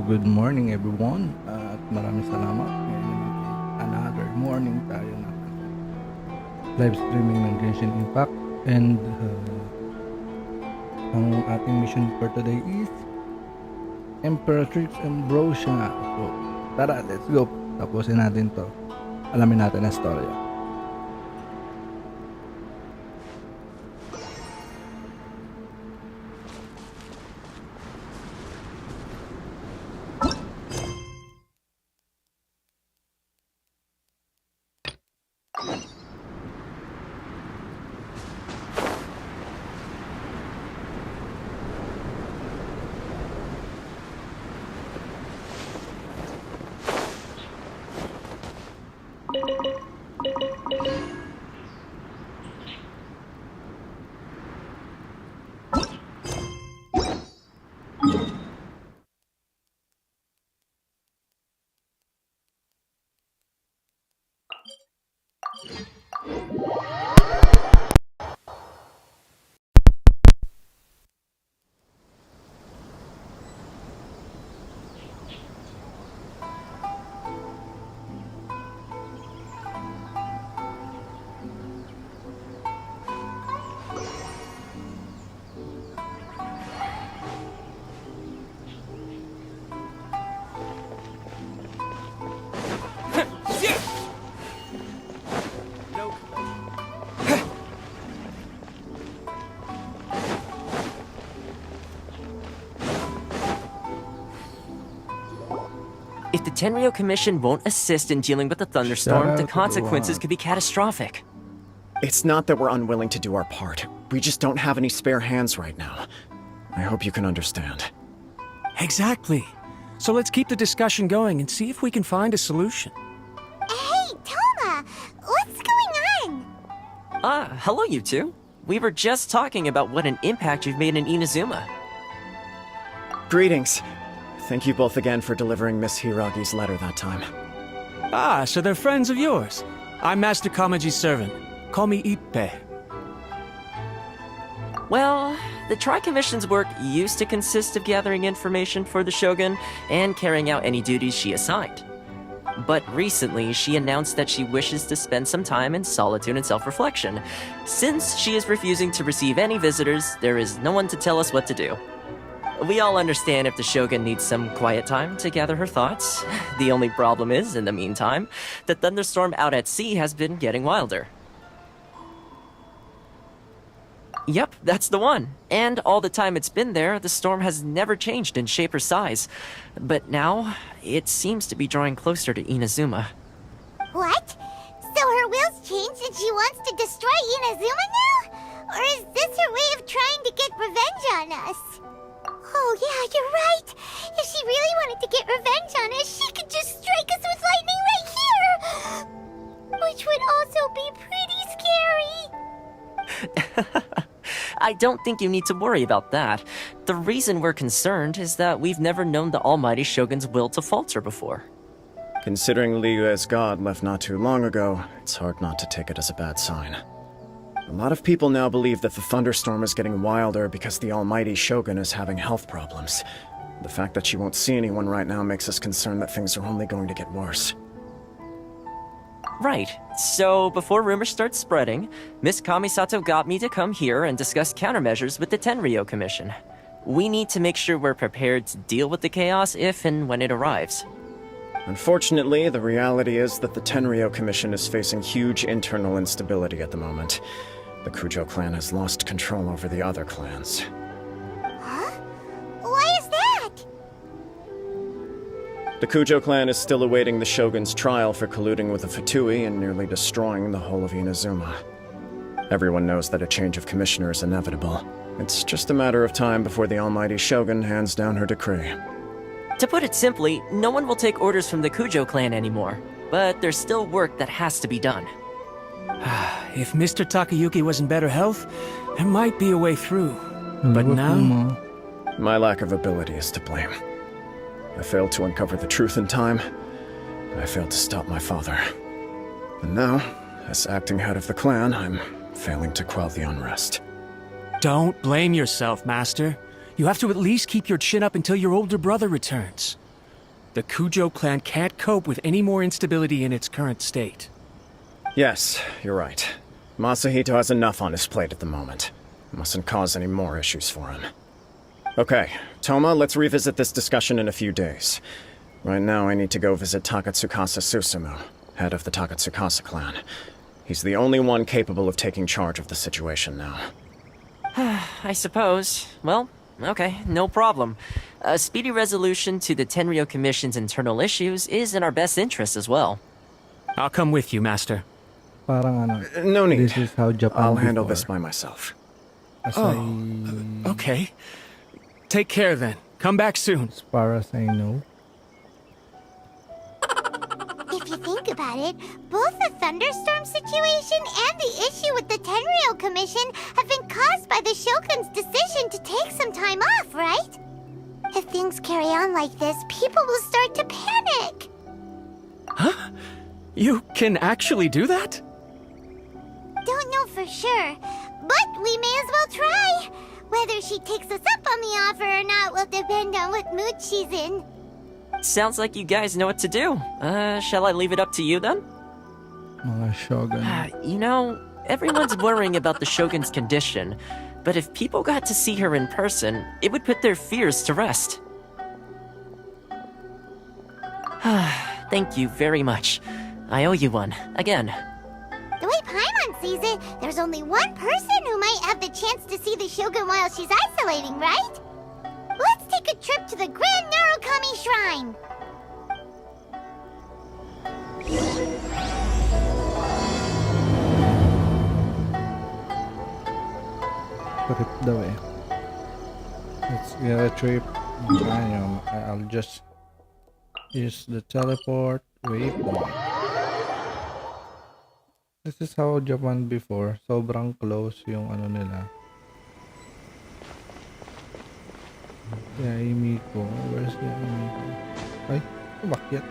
Good morning everyone at maraming salamat. Ngayon naman ay another morning tayo ng live streaming ng Genshin Impact and ang ating mission for today is Imperatrix Umbrosa. So tara, let's go. Tapusin natin to. Alamin natin ang storya. If the Tenryo Commission won't assist in dealing with the thunderstorm, the consequences could be catastrophic. It's not that we're unwilling to do our part. We just don't have any spare hands right now. I hope you can understand. Exactly. So let's keep the discussion going and see if we can find a solution. Hey, Toma! What's going on? Hello you two. We were just talking about what an impact you've made in Inazuma. Greetings. Thank you both again for delivering Miss Hiragi's letter that time. Ah, so they're friends of yours. I'm Master Kamaji's servant. Call me Ippe. Well, the Tri-Commission's work used to consist of gathering information for the Shogun and carrying out any duties she assigned. But recently, she announced that she wishes to spend some time in solitude and self-reflection. Since she is refusing to receive any visitors, there is no one to tell us what to do. We all understand if the Shogun needs some quiet time to gather her thoughts. The only problem is, in the meantime, the thunderstorm out at sea has been getting wilder. Yep, that's the one. And all the time it's been there, the storm has never changed in shape or size. But now, it seems to be drawing closer to Inazuma. What? So her will's changed and she wants to destroy Inazuma now? Or is this her way of trying to get revenge on us? Oh yeah, you're right. If she really wanted to get revenge on us, she could just strike us with lightning right here! Which would also be pretty scary. I don't think you need to worry about that. The reason we're concerned is that we've never known the Almighty Shogun's will to falter before. Considering Liyue's god left not too long ago, it's hard not to take it as a bad sign. A lot of people now believe that the thunderstorm is getting wilder because the Almighty Shogun is having health problems. The fact that she won't see anyone right now makes us concerned that things are only going to get worse. Right. So, before rumors start spreading, Miss Kamisato got me to come here and discuss countermeasures with the Tenryo Commission. We need to make sure we're prepared to deal with the chaos if and when it arrives. Unfortunately, the reality is that the Tenryo Commission is facing huge internal instability at the moment. The Kujo clan has lost control over the other clans. Huh? Why is that? The Kujo clan is still awaiting the Shogun's trial for colluding with the Fatui and nearly destroying the whole of Inazuma. Everyone knows that a change of commissioner is inevitable. It's just a matter of time before the Almighty Shogun hands down her decree. To put it simply, no one will take orders from the Kujo clan anymore. But there's still work that has to be done. If Mr. Takayuki was in better health, there might be a way through. But now... My lack of ability is to blame. I failed to uncover the truth in time, and I failed to stop my father. And now, as acting head of the clan, I'm failing to quell the unrest. Don't blame yourself, Master. You have to at least keep your chin up until your older brother returns. The Kujo clan can't cope with any more instability in its current state. Yes, you're right. Masahito has enough on his plate at the moment. Mustn't cause any more issues for him. Okay, Toma, let's revisit this discussion in a few days. Right now, I need to go visit Takatsukasa Susumu, head of the Takatsukasa clan. He's the only one capable of taking charge of the situation now. I suppose. Well, okay, no problem. A speedy resolution to the Tenryo Commission's internal issues is in our best interest as well. I'll come with you, Master. Parang ano, No need. this is how Japan I'll handle before. this by myself. As Okay. Take care then. Come back soon. as far as I know. If you think about it, both the thunderstorm situation and the issue with the Tenryo Commission have been caused by the Shogun's decision to take some time off, right? If things carry on like this, people will start to panic. Huh? You can actually do that? don't know for sure, but we may as well try. Whether she takes us up on the offer or not will depend on what mood she's in. Sounds like you guys know what to do. Shall I leave it up to you then? Mga shogun. You know, everyone's worrying about the Shogun's condition, but if people got to see her in person, it would put their fears to rest. Thank you very much. I owe you one, again. The way Paimon sees it, there's only one person who might have the chance to see the Shogun while she's isolating, right? Let's take a trip to the Grand Narukami Shrine! Trip daw eh. Let's get a trip. Ayun, I'll just use the teleport waypoint. This is how Japan before. Sobrang close yung ano nila. Yaimiko. Where's Yaimiko? Ay, bakit?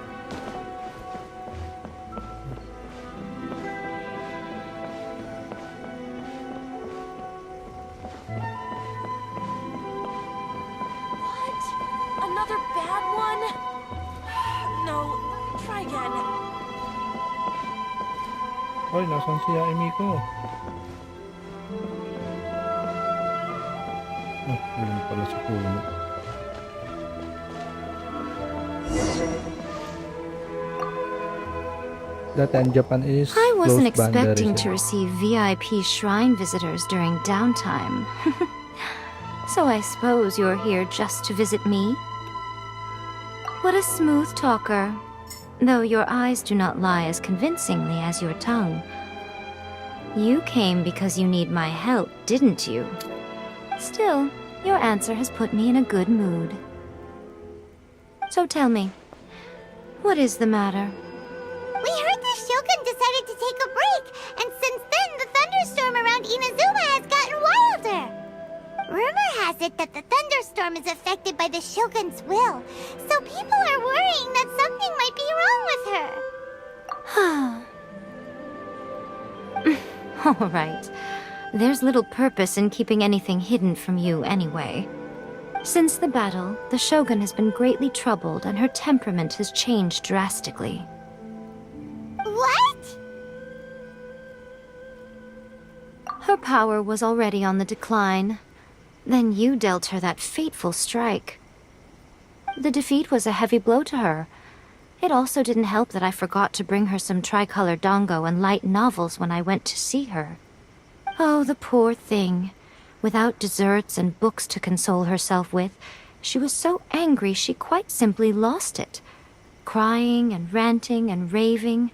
What? Another bad one? No, try again. Ay, nasan si Yaimiko? Oh, yun pala sa puno. That and Japan is I wasn't close expecting boundaries. to receive VIP shrine visitors during downtime. So I suppose you're here just to visit me? What a smooth talker. Though your eyes do not lie as convincingly as your tongue. You came because you need my help, didn't you? Still, your answer has put me in a good mood. So tell me, what is the matter? We heard the Shogun decided to take a break, and since then the thunderstorm around Inazuma has gotten wilder. Rumor has it that the thunderstorm is affected by the Shogun's will, so people are worrying that something might be wrong with her. All right. There's little purpose in keeping anything hidden from you anyway. Since the battle, the Shogun has been greatly troubled and her temperament has changed drastically. What? Her power was already on the decline. Then you dealt her that fateful strike. The defeat was a heavy blow to her. It also didn't help that I forgot to bring her some tricolor dango and light novels when I went to see her. Oh, the poor thing. Without desserts and books to console herself with, she was so angry she quite simply lost it. Crying and ranting and raving.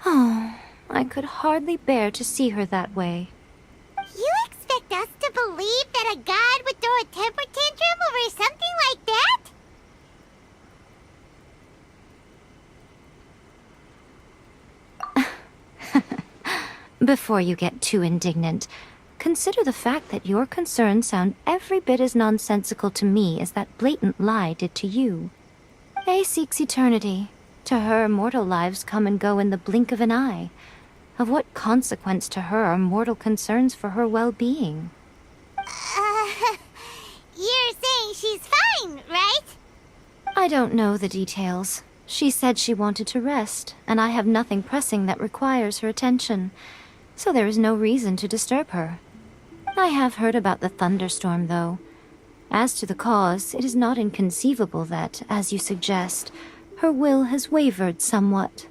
Oh, I could hardly bear to see her that way. You expect us to believe that a god would throw a temper tantrum over something like that? Before you get too indignant, consider the fact that your concerns sound every bit as nonsensical to me as that blatant lie did to you. A seeks eternity. To her, mortal lives come and go in the blink of an eye. Of what consequence to her are mortal concerns for her well-being? You're saying she's fine, right? I don't know the details. She said she wanted to rest, and I have nothing pressing that requires her attention, so there is no reason to disturb her. I have heard about the thunderstorm, though. As to the cause, it is not inconceivable that, as you suggest, her will has wavered somewhat.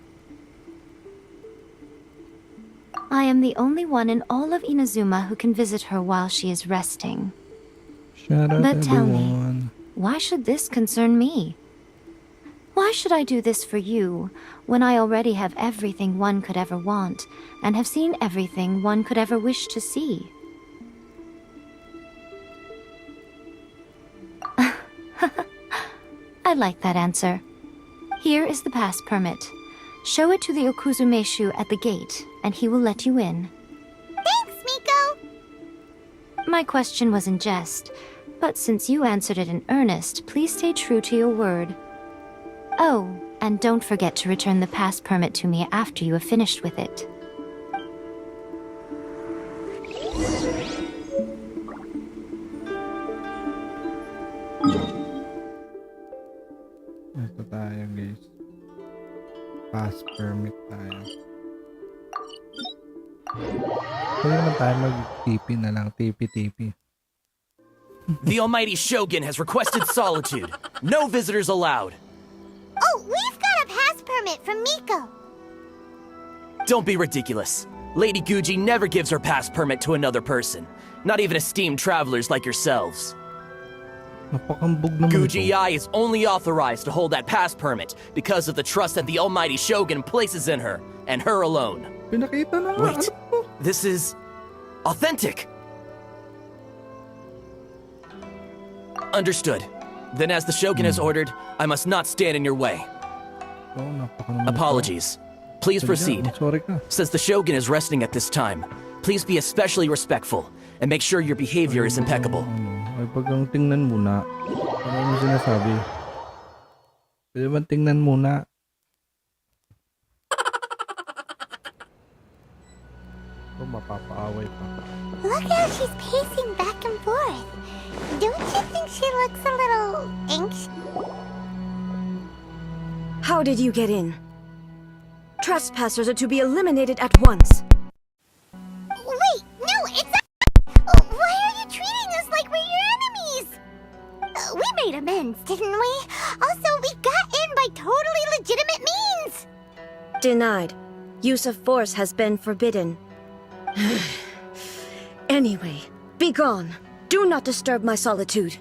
I am the only one in all of Inazuma who can visit her while she is resting. Shout out But tell me, everyone. why should this concern me? Why should I do this for you, when I already have everything one could ever want, and have seen everything one could ever wish to see? I like that answer. Here is the pass permit. Show it to the Okuzumeshu at the gate, and he will let you in. Thanks, Miko! My question was in jest, but since you answered it in earnest, please stay true to your word. Oh, and don't forget to return the pass permit to me after you have finished with it. Ito tayo guys. Pass permit tayo. Pwede naman tayo mag-TP na lang. TP. The almighty Shogun has requested solitude. No visitors allowed. Oh, we've got a pass permit from Miko. Don't be ridiculous. Lady Guji never gives her pass permit to another person. Not even esteemed travelers like yourselves. Napakambog naman Guji ito. Ai is only authorized to hold that pass permit because of the trust that the almighty Shogun places in her, and her alone. Pinakita na nga. Wait, Ano to? this is authentic. Understood. Then as the Shogun has ordered, I must not stand in your way. Oh, napaka naman ito. Apologies. Please proceed. Sorry ka. Since the Shogun is resting at this time, please be especially respectful and make sure your behavior is impeccable. Ay, pag ang tingnan muna. Ano yung sinasabi? Pwede ba tingnan muna? Oh, mapapaaway pa. Look how she's pacing back and forth. Don't you think she looks a little anxious? How did you get in? Trespassers are to be eliminated at once. Wait, no, it's why are you treating us like we're your enemies? We made amends, didn't we? Also, we got in by totally legitimate means. Denied. Use of force has been forbidden. Anyway, be gone. Do not disturb my solitude.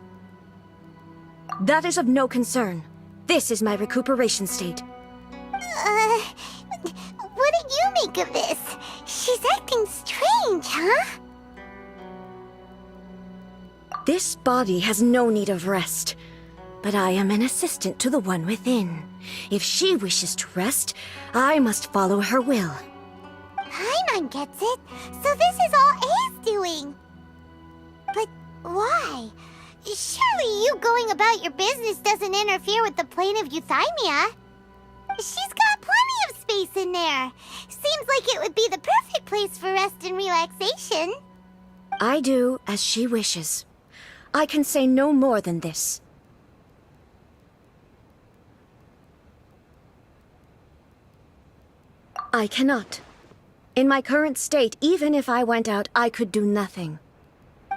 That is of no concern. This is my recuperation state. What do you make of this? She's acting strange, huh? This body has no need of rest. But I am an assistant to the one within. If she wishes to rest, I must follow her will. Paimon gets it. So this is all A's doing. But why? Surely you going about your business doesn't interfere with the plane of Euthymia. She's got plenty of space in there. Seems like it would be the perfect place for rest and relaxation. I do as she wishes. I can say no more than this. I cannot. In my current state, even if I went out, I could do nothing.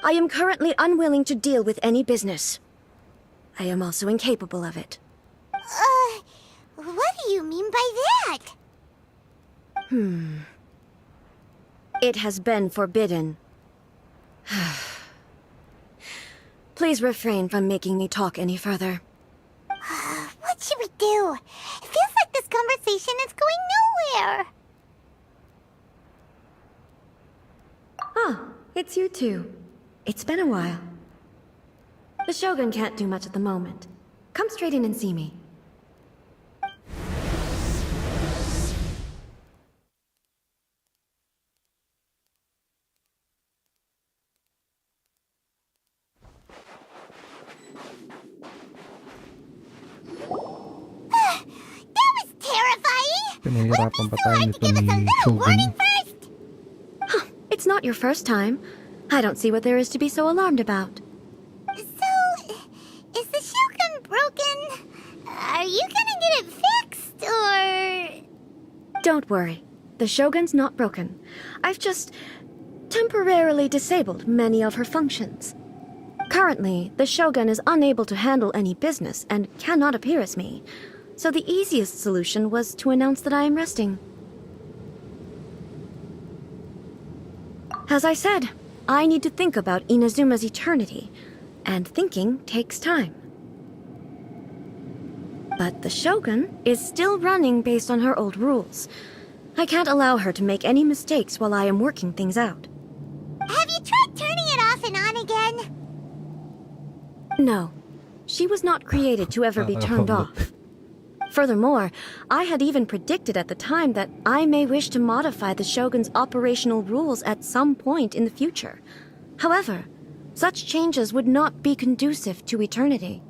I am currently unwilling to deal with any business. I am also incapable of it. What do you mean by that? It has been forbidden. Please refrain from making me talk any further. What should we do? It feels like this conversation is going nowhere. Ah, it's you two. It's been a while. The Shogun can't do much at the moment. Come straight in and see me. That was terrifying! Pinahirapan pa So tayo hard to nito give us a ni little Shogun. warning first! It's not your first time. I don't see what there is to be so alarmed about. So, is the Shogun broken? Are you gonna get it fixed, or...? Don't worry. The Shogun's not broken. I've just temporarily disabled many of her functions. Currently, the Shogun is unable to handle any business and cannot appear as me. So the easiest solution was to announce that I am resting. As I said, I need to think about Inazuma's eternity, and thinking takes time. But the Shogun is still running based on her old rules. I can't allow her to make any mistakes while I am working things out. Have you tried turning it off and on again? No, she was not created to ever be turned off. Furthermore, I had even predicted at the time that I may wish to modify the Shogun's operational rules at some point in the future. However, such changes would not be conducive to eternity.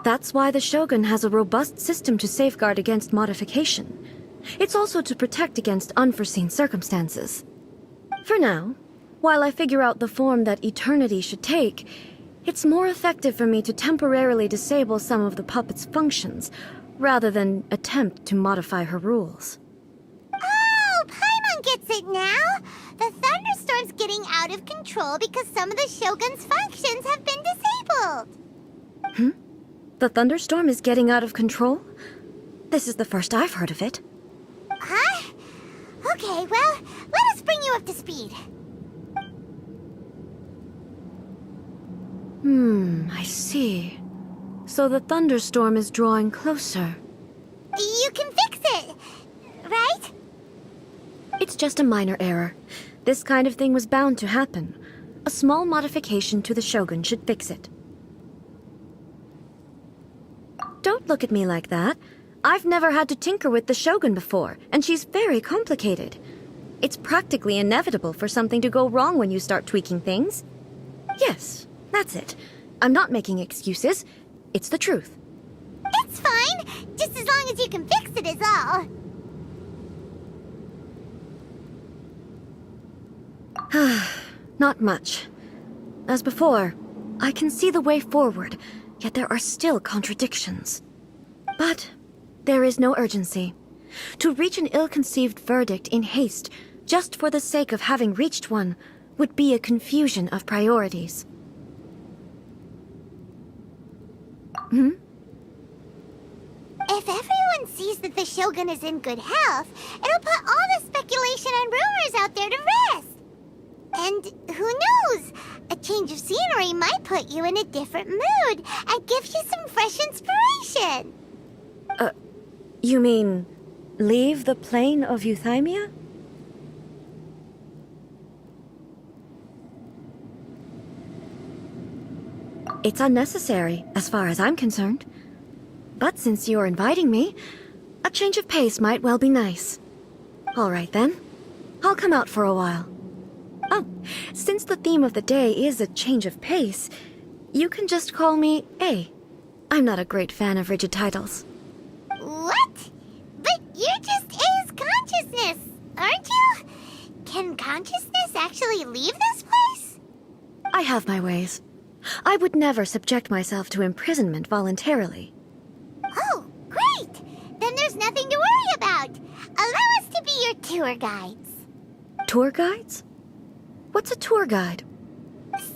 That's why the Shogun has a robust system to safeguard against modification. It's also to protect against unforeseen circumstances. For now, While I figure out the form that eternity should take, it's more effective for me to temporarily disable some of the puppet's functions, rather than attempt to modify her rules. Oh, Paimon gets it now! The thunderstorm's getting out of control because some of the Shogun's functions have been disabled. The thunderstorm is getting out of control? This is the first I've heard of it. Huh? Okay, well, let us bring you up to speed. I see. So the thunderstorm is drawing closer. You can fix it, right? It's just a minor error. This kind of thing was bound to happen. A small modification to the Shogun should fix it. Don't look at me like that. I've never had to tinker with the Shogun before, and she's very complicated. It's practically inevitable for something to go wrong when you start tweaking things. Yes, that's it. I'm not making excuses. It's the truth. It's fine, just as long as you can fix it is all. Not much. As before, I can see the way forward, yet there are still contradictions. But there is no urgency. To reach an ill-conceived verdict in haste, just for the sake of having reached one, would be a confusion of priorities. If everyone sees that the Shogun is in good health, it'll put all the speculation and rumors out there to rest. And who knows? A change of scenery might put you in a different mood and give you some fresh inspiration. You mean, leave the plane of euthymia? It's unnecessary, as far as I'm concerned. But since you're inviting me, a change of pace might well be nice. All right then, I'll come out for a while. Oh, since the theme of the day is a change of pace, you can just call me A. I'm not a great fan of rigid titles. What? But you're just A's consciousness, aren't you? Can consciousness actually leave this place? I have my ways. I would never subject myself to imprisonment voluntarily. Oh, great! Then there's nothing to worry about. Allow us to be your tour guides. Tour guides? What's a tour guide?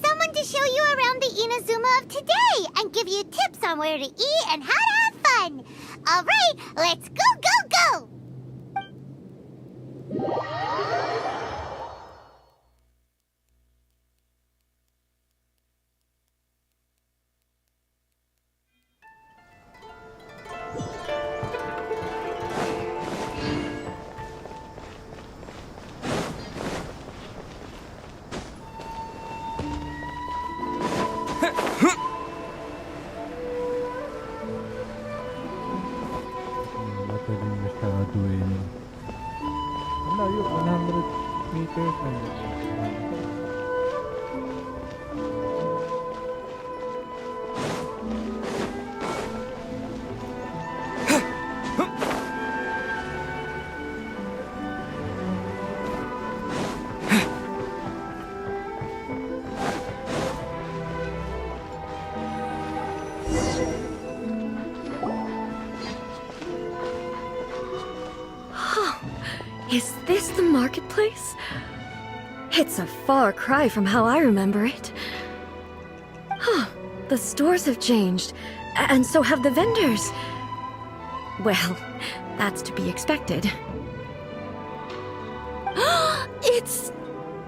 Someone to show you around the Inazuma of today and give you tips on where to eat and how to have fun. All right, let's go, go, go! Wala pwedeng masyadong ang layo, 100 meters lang. Is this the marketplace? It's a far cry from how I remember it. Huh, the stores have changed, and so have the vendors. Well, that's to be expected. It's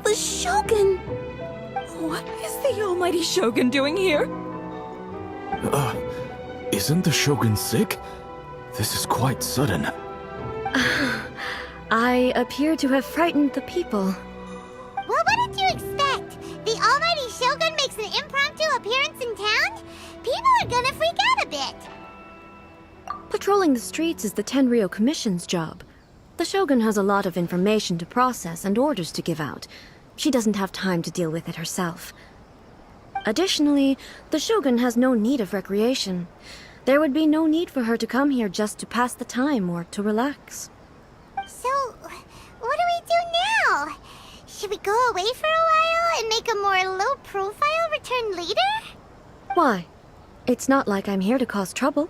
the Shogun! What is the almighty Shogun doing here? Isn't the Shogun sick? This is quite sudden. I appear to have frightened the people. Well, what did you expect? The almighty Shogun makes an impromptu appearance in town? People are gonna freak out a bit. Patrolling the streets is the Tenryou Commission's job. The Shogun has a lot of information to process and orders to give out. She doesn't have time to deal with it herself. Additionally, the Shogun has no need of recreation. There would be no need for her to come here just to pass the time or to relax. So, what do we do now? Should we go away for a while and make a more low-profile return later? Why? It's not like I'm here to cause trouble.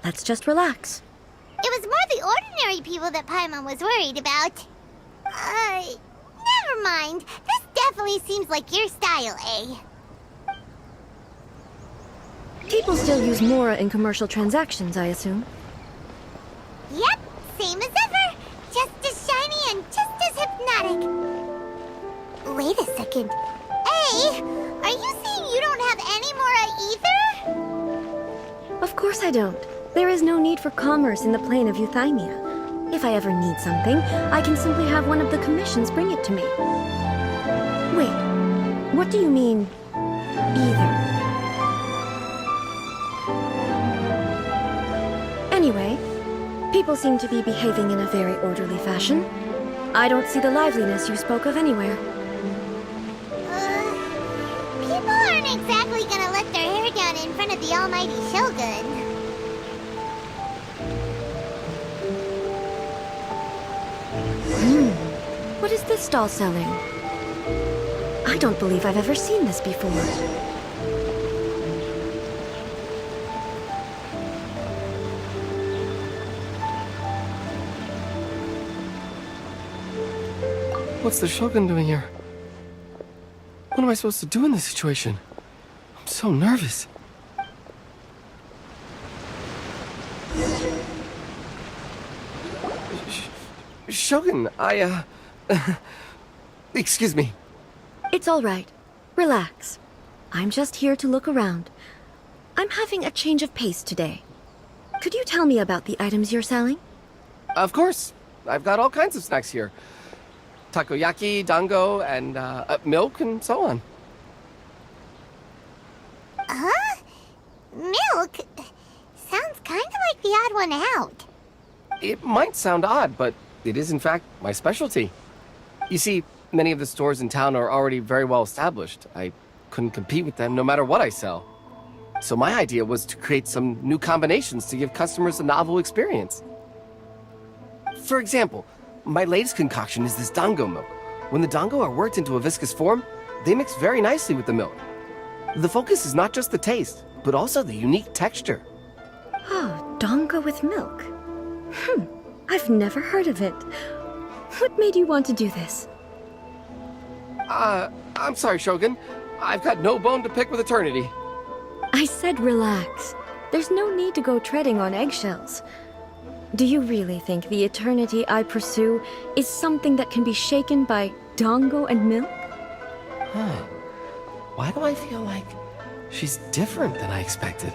Let's just relax. It was more the ordinary people that Paimon was worried about. Never mind. This definitely seems like your style, eh? People still use Mora in commercial transactions, I assume. Yep, same as ever. Just as shiny and just as hypnotic. Wait a second. Hey, are you saying you don't have any Mora either? Of course I don't. There is no need for commerce in the plane of Euthymia. If I ever need something, I can simply have one of the commissions bring it to me. Wait, what do you mean, either? Anyway, people seem to be behaving in a very orderly fashion. I don't see the liveliness you spoke of anywhere. People aren't exactly gonna let their hair down in front of the almighty Shogun. What is this stall selling? I don't believe I've ever seen this before. What's the Shogun doing here? What am I supposed to do in this situation? I'm so nervous. Shogun, excuse me. It's all right. Relax. I'm just here to look around. I'm having a change of pace today. Could you tell me about the items you're selling? Of course. I've got all kinds of snacks here. Takoyaki, dango, and milk, and so on. Huh? Milk? Sounds kind of like the odd one out. It might sound odd, but it is in fact my specialty. You see, many of the stores in town are already very well established. I couldn't compete with them no matter what I sell. So my idea was to create some new combinations to give customers a novel experience. For example, my latest concoction is this dango milk. When the dango are worked into a viscous form, they mix very nicely with the milk. The focus is not just the taste, but also the unique texture. Oh, dango with milk. I've never heard of it. What made you want to do this? I'm sorry, Shogun. I've got no bone to pick with eternity. I said relax. There's no need to go treading on eggshells. Do you really think the eternity I pursue is something that can be shaken by dango and milk? Why do I feel like she's different than I expected?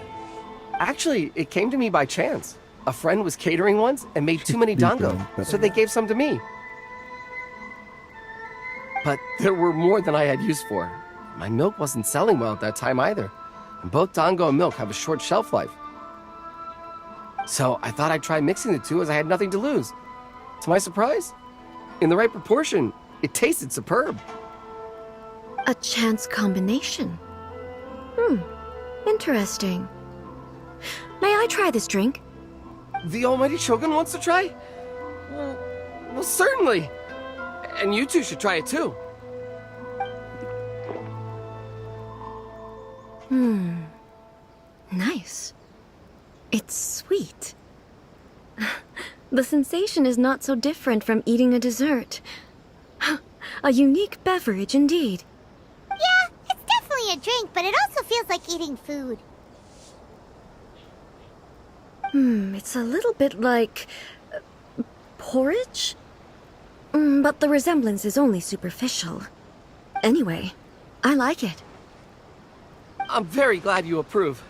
Actually, it came to me by chance. A friend was catering once and made too many dango, so they gave some to me. But there were more than I had use for. My milk wasn't selling well at that time either, and both dango and milk have a short shelf life. So I thought I'd try mixing the two as I had nothing to lose. To my surprise, in the right proportion, it tasted superb. A chance combination. Interesting. May I try this drink? The almighty Shogun wants to try? Well, certainly. And you two should try it too. Nice. It's sweet. The sensation is not so different from eating a dessert. A unique beverage indeed. Yeah, it's definitely a drink, but it also feels like eating food. It's a little bit like porridge? But the resemblance is only superficial. Anyway, I like it. I'm very glad you approve.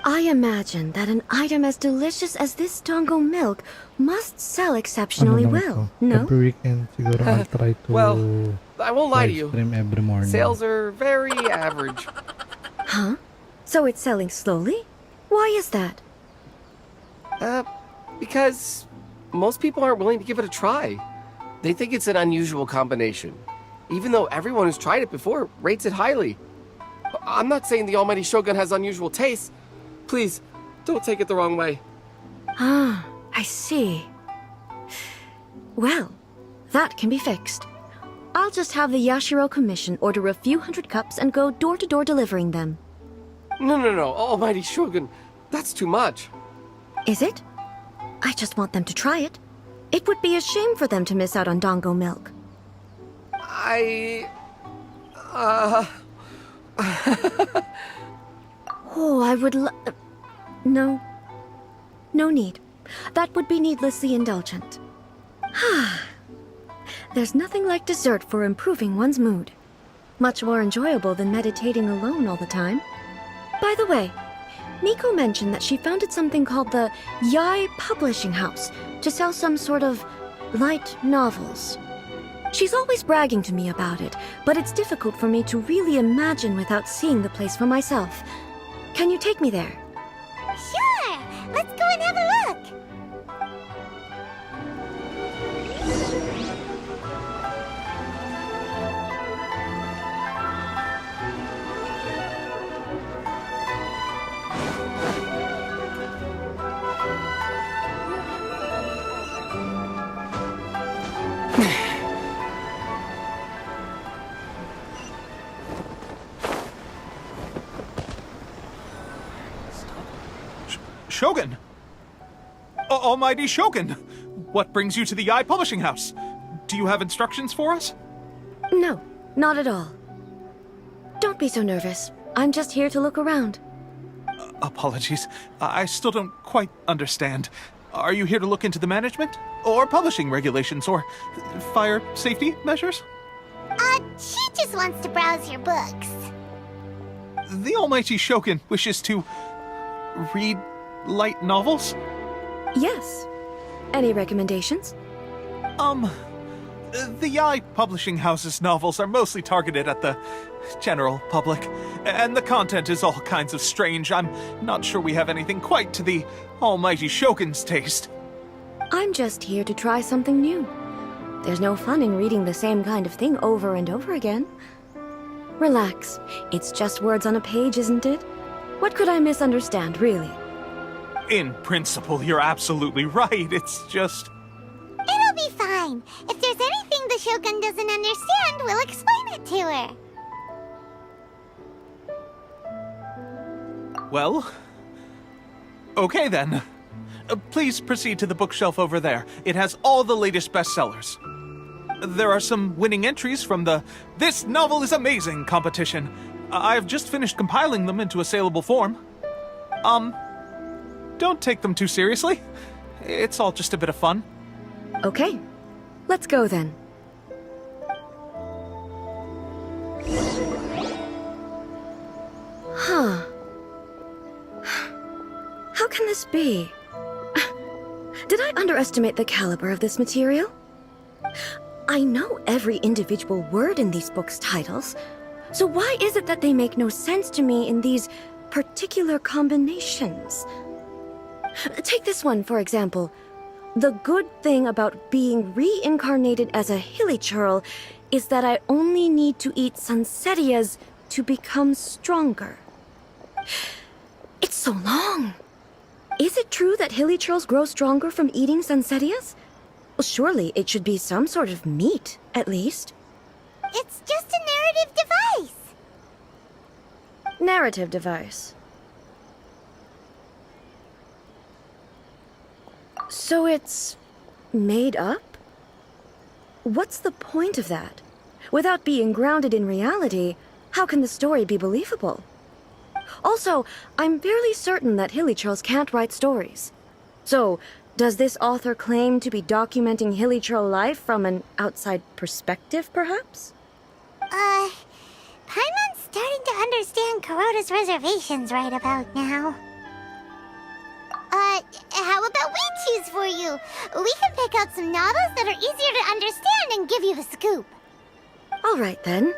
I imagine that an item as delicious as this dango milk must sell exceptionally well, no? Every weekend, siguro I'll try to Well, I won't lie to you. stream every morning. Sales are very average. Huh? So it's selling slowly? Why is that? Because most people aren't willing to give it a try. They think it's an unusual combination, even though everyone who's tried it before rates it highly. I'm not saying the almighty Shogun has unusual tastes. Please, don't take it the wrong way. Ah, I see. Well, That can be fixed. I'll just have the Yashiro Commission order a few hundred cups and go door to door delivering them. No, Almighty Shogun. That's too much. Is it? I just want them to try it. It would be a shame for them to miss out on Dango milk. Oh, I would No. No need. That would be needlessly indulgent. There's nothing like dessert for improving one's mood. Much more enjoyable than meditating alone all the time. By the way, Miko mentioned that she founded something called the Yai Publishing House to sell some sort of light novels. She's always bragging to me about it, but it's difficult for me to really imagine without seeing the place for myself. Can you take me there? Sure! Let's go and have a look! Shogun! Almighty Shogun! What brings you to the Yai Publishing House? Do you have instructions for us? No, not at all. Don't be so nervous. I'm just here to look around. Apologies. I still don't quite understand. Are you here to look into the management? Or publishing regulations? Or fire safety measures? She just wants to browse your books. The Almighty Shogun wishes to read light novels? Yes. Any recommendations? The Yai Publishing House's novels are mostly targeted at the general public, and the content is all kinds of strange. I'm not sure we have anything quite to the Almighty Shogun's taste. I'm just here to try something new. There's no fun in reading the same kind of thing over and over again. Relax. It's just words on a page, isn't it? What could I misunderstand, really? In principle, you're absolutely right. It's just... It'll be fine. If there's anything the Shogun doesn't understand, we'll explain it to her. Well... Okay then. Please proceed to the bookshelf over there. It has all the latest bestsellers. There are some winning entries from the This Novel is Amazing competition. I've just finished compiling them into a saleable form. Don't take them too seriously. It's all just a bit of fun. Okay. Let's go then. Huh. How can this be? Did I underestimate the caliber of this material? I know every individual word in these books' titles, so why is it that they make no sense to me in these particular combinations? Take this one, for example. The good thing about being reincarnated as a hilichurl is that I only need to eat Sansetias to become stronger. It's so long. Is it true that hilichurls grow stronger from eating Sansetias? Well, surely it should be some sort of meat, at least. It's just a narrative device. Narrative device. So it's made up? What's the point of that? Without being grounded in reality, how can the story be believable? Also, I'm fairly certain that hilichurls can't write stories. So, does this author claim to be documenting hilichurl life from an outside perspective, perhaps? Paimon's starting to understand Kuroda's reservations right about now. How about we choose for you? We can pick out some novels that are easier to understand and give you the scoop. All right, then.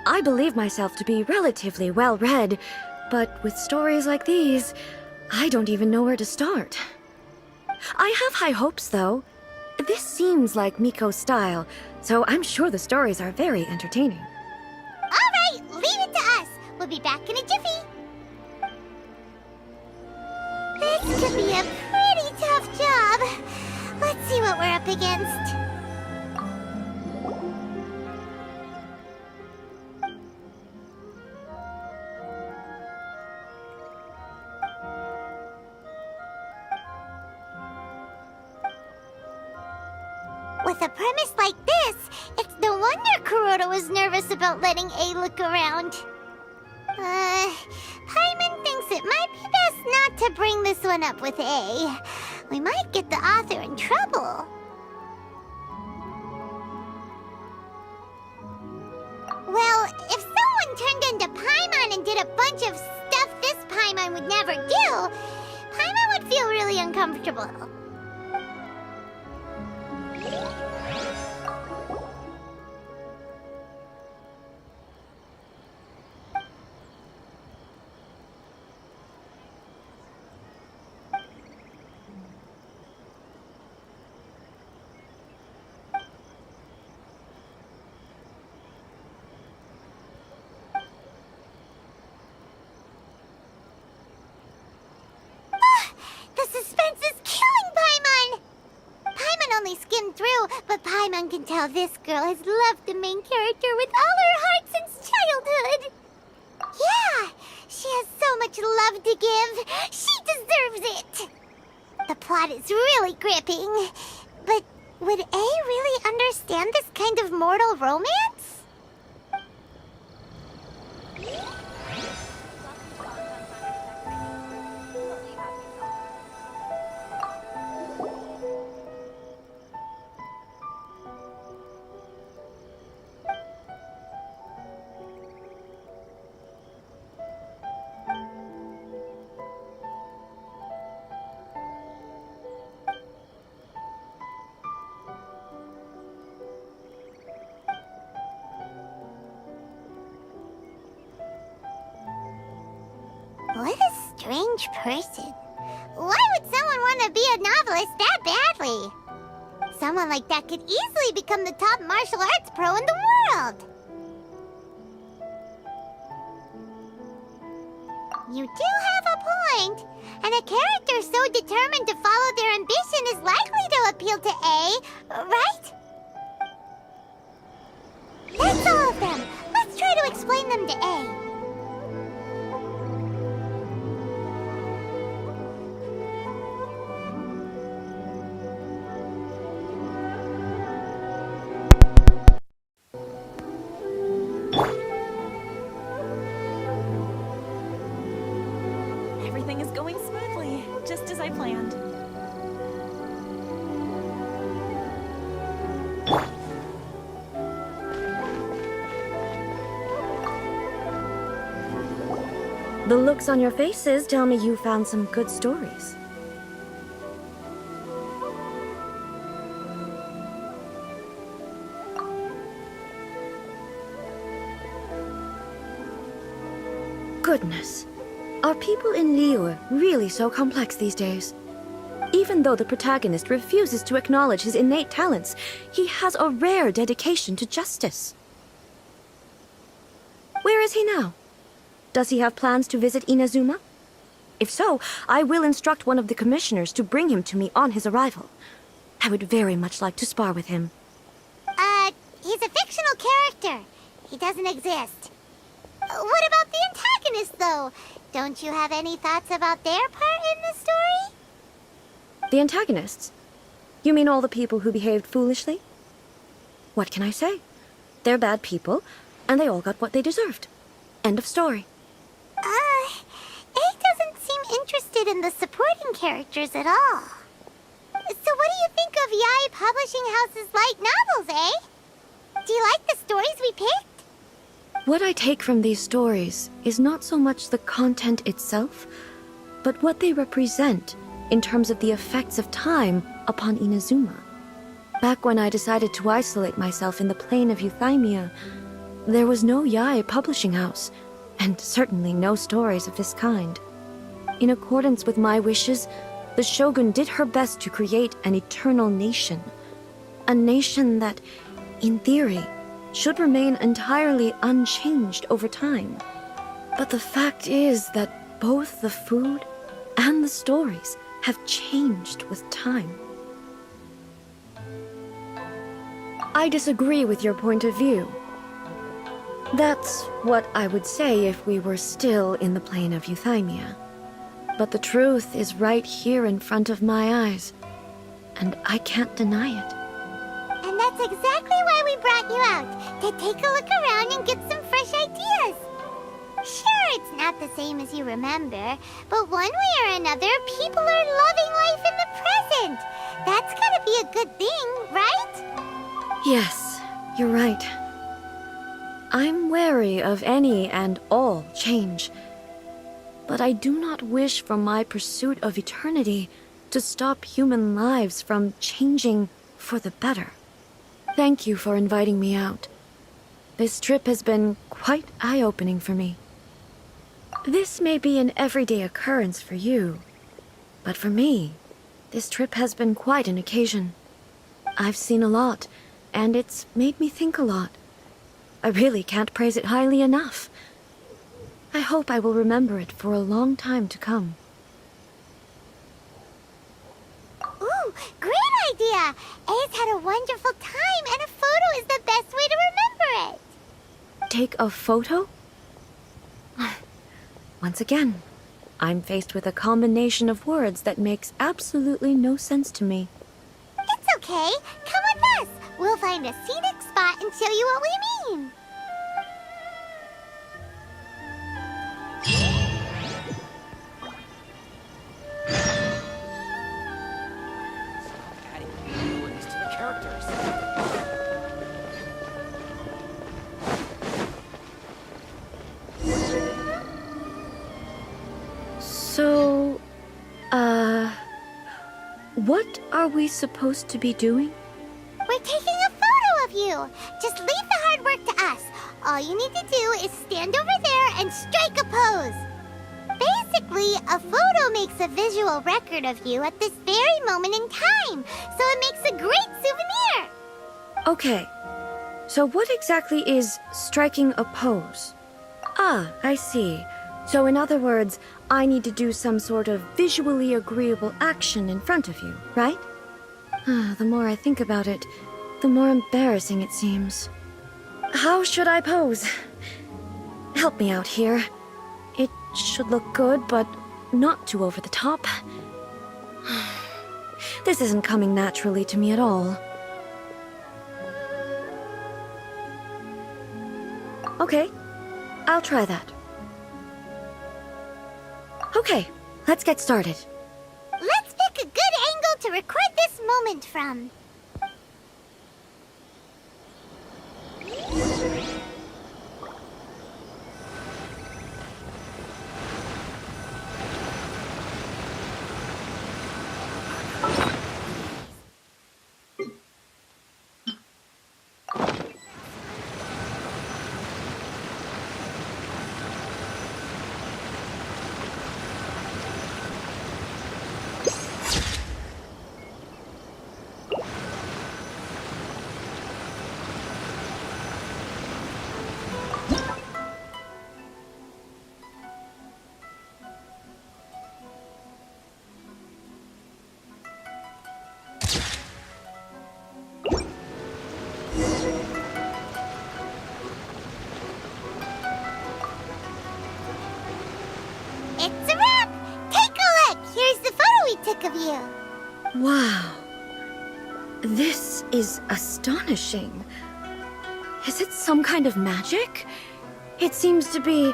I believe myself to be relatively well-read, but with stories like these, I don't even know where to start. I have high hopes, though. This seems like Miko's style, so I'm sure the stories are very entertaining. All right, leave it to us. We'll be back in a jiffy. This could be a pretty tough job. Let's see what we're up against. With a premise like this, it's no wonder Kuroda was nervous about letting A look around. Paimon thinks it might be best not to bring this one up with A. We might get the author in trouble. Well, if someone turned into Paimon and did a bunch of stuff this Paimon would never do, Paimon would feel really uncomfortable. But Paimon can tell this girl has loved the main character with all her heart since childhood. Yeah, she has so much love to give. She deserves it. The plot is really gripping. But would A really understand this kind of mortal romance? What a strange person. Why would someone want to be a novelist that badly? Someone like that could easily become the top martial arts pro in the world. You do have a point. And a character so determined to follow their ambition is likely to appeal to A, right? That's all of them. Let's try to explain them to A. Everything is going smoothly, just as I planned. The looks on your faces tell me you found some good stories. Goodness. Are people in Liyue really so complex these days? Even though the protagonist refuses to acknowledge his innate talents, he has a rare dedication to justice. Where is he now? Does he have plans to visit Inazuma? If so, I will instruct one of the commissioners to bring him to me on his arrival. I would very much like to spar with him. He's a fictional character. He doesn't exist. What about the antagonist, though? Don't you have any thoughts about their part in the story? The antagonists? You mean all the people who behaved foolishly? What can I say? They're bad people, and they all got what they deserved. End of story. A doesn't seem interested in the supporting characters at all. So what do you think of Yae Publishing House's light novels, eh? Do you like the stories we picked? What I take from these stories is not so much the content itself, but what they represent in terms of the effects of time upon Inazuma. Back when I decided to isolate myself in the plane of Euthymia, there was no Yae Publishing House, and certainly no stories of this kind. In accordance with my wishes, the Shogun did her best to create an eternal nation. A nation that, in theory, should remain entirely unchanged over time. But the fact is that both the food and the stories have changed with time. I disagree with your point of view. That's what I would say if we were still in the plane of Euthymia. But the truth is right here in front of my eyes, and I can't deny it. And exactly why we brought you out, to take a look around and get some fresh ideas. Sure, it's not the same as you remember, but one way or another, people are loving life in the present. That's gotta be a good thing, right? Yes, you're right. I'm wary of any and all change. But I do not wish for my pursuit of eternity to stop human lives from changing for the better. Thank you for inviting me out. This trip has been quite eye-opening for me. This may be an everyday occurrence for you, but for me, this trip has been quite an occasion. I've seen a lot, and it's made me think a lot. I really can't praise it highly enough. I hope I will remember it for a long time to come. Ooh, great idea! A's had a wonderful time, and a photo is the best way to remember it. Take a photo? Once again, I'm faced with a combination of words that makes absolutely no sense to me. It's okay. Come with us. We'll find a scenic spot and show you what we mean. Adding abilities to the characters. So, what are we supposed to be doing? We're taking a photo of you. Just leave the hard work to us. All you need to do is stand over there and strike a pose. Basically, a photo makes a visual record of you at this very moment in time, so it makes a great souvenir. Okay, so what exactly is striking a pose? Ah, I see. So in other words, I need to do some sort of visually agreeable action in front of you, right? The more I think about it, the more embarrassing it seems. How should I pose? Help me out here. It should look good, but not too over the top. This isn't coming naturally to me at all. Okay, I'll try that. Okay, let's get started. Let's pick a good angle to record this moment from. It's a wrap! Take a look! Here's the photo we took of you. Wow. This is astonishing. Is it some kind of magic? It seems to be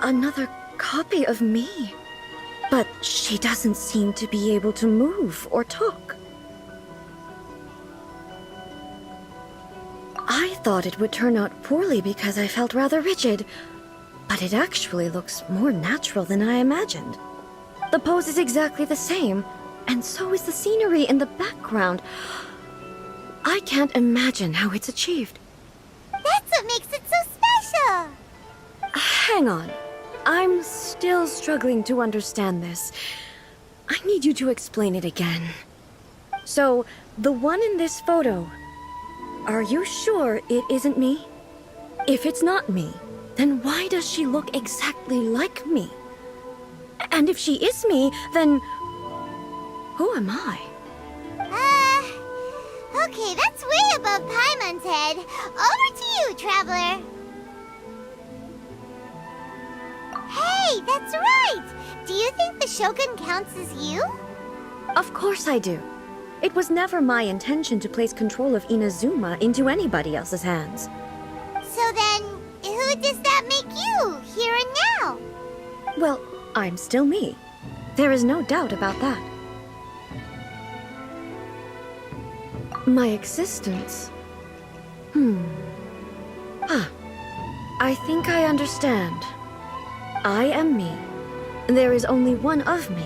another copy of me. But she doesn't seem to be able to move or talk. I thought it would turn out poorly because I felt rather rigid, but it actually looks more natural than I imagined. The pose is exactly the same, and so is the scenery in the background. I can't imagine how it's achieved. That's what makes it so special. Hang on. I'm still struggling to understand this. I need you to explain it again. So, the one in this photo, are you sure it isn't me? If it's not me, then why does she look exactly like me? And if she is me, then who am I? Okay, that's way above Paimon's head. Over to you, Traveler. Hey, that's right! Do you think the Shogun counts as you? Of course I do. It was never my intention to place control of Inazuma into anybody else's hands. So then, who does that make you, here and now? Well, I'm still me. There is no doubt about that. My existence? I think I understand. I am me. There is only one of me.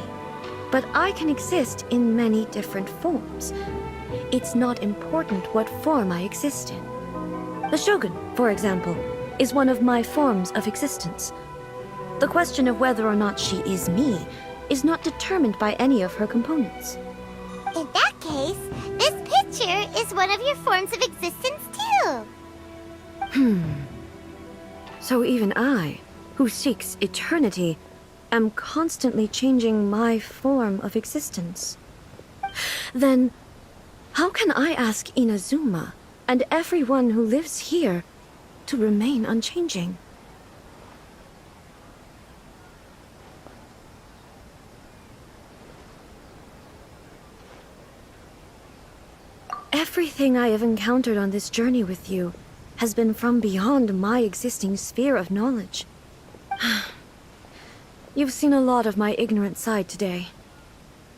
But I can exist in many different forms. It's not important what form I exist in. The Shogun, for example, is one of my forms of existence. The question of whether or not she is me is not determined by any of her components. In that case, this picture is one of your forms of existence too. So even I, who seeks eternity, am constantly changing my form of existence. Then, how can I ask Inazuma and everyone who lives here to remain unchanging? Everything I have encountered on this journey with you has been from beyond my existing sphere of knowledge. You've seen a lot of my ignorant side today.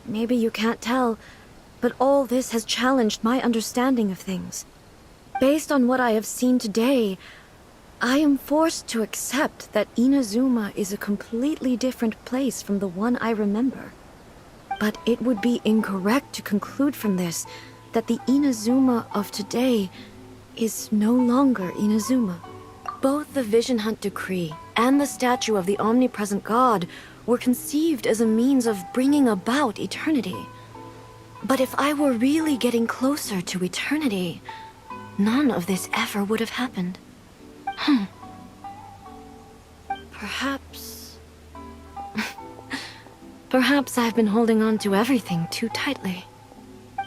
Maybe you can't tell, but all this has challenged my understanding of things. Based on what I have seen today, I am forced to accept that Inazuma is a completely different place from the one I remember. But it would be incorrect to conclude from this that the Inazuma of today is no longer Inazuma. Both the Vision Hunt Decree and the statue of the omnipresent god were conceived as a means of bringing about eternity. But if I were really getting closer to eternity, none of this ever would have happened. Perhaps... Perhaps I've been holding on to everything too tightly.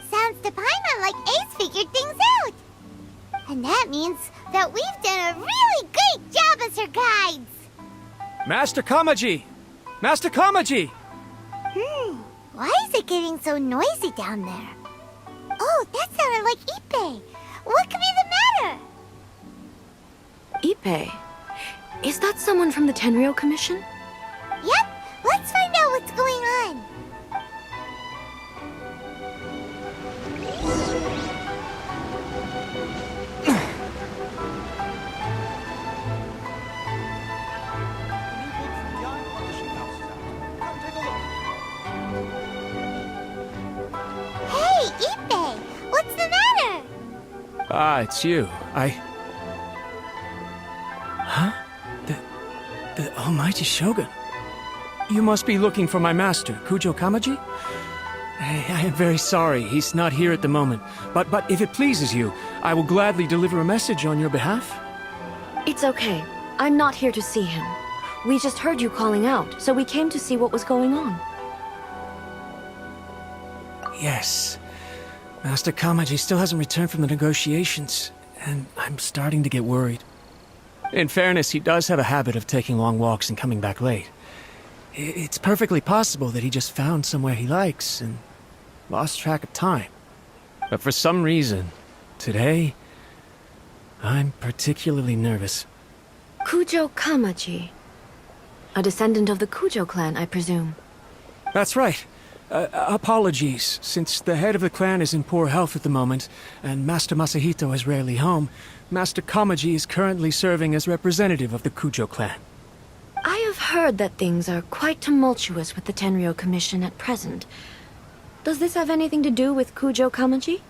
Sounds to Paimon like Ace figured things out. And that means that we've done a really great job as her guides. Master Kamaji! Master Kamaji! Why is it getting so noisy down there? Oh, that sounded like Ippei. What could be the matter? Ippei? Is that someone from the Tenryou Commission? Yep, let's find out what's going on. Hey, Ippei, what's the matter? Ah, it's you. Huh? The Almighty Shogun. You must be looking for my master, Kujo Kamaji? I am very sorry, he's not here at the moment. But if it pleases you, I will gladly deliver a message on your behalf. It's okay. I'm not here to see him. We just heard you calling out, so we came to see what was going on. Yes. Master Kamaji still hasn't returned from the negotiations, and I'm starting to get worried. In fairness, he does have a habit of taking long walks and coming back late. It's perfectly possible that he just found somewhere he likes and lost track of time. But for some reason, today, I'm particularly nervous. Kujo Kamaji. A descendant of the Kujo clan, I presume. That's right. Apologies, since the head of the clan is in poor health at the moment, and Master Masahito is rarely home, Master Kamaji is currently serving as representative of the Kujo clan. I have heard that things are quite tumultuous with the Tenryou Commission at present. Does this have anything to do with Kujo Kamaji?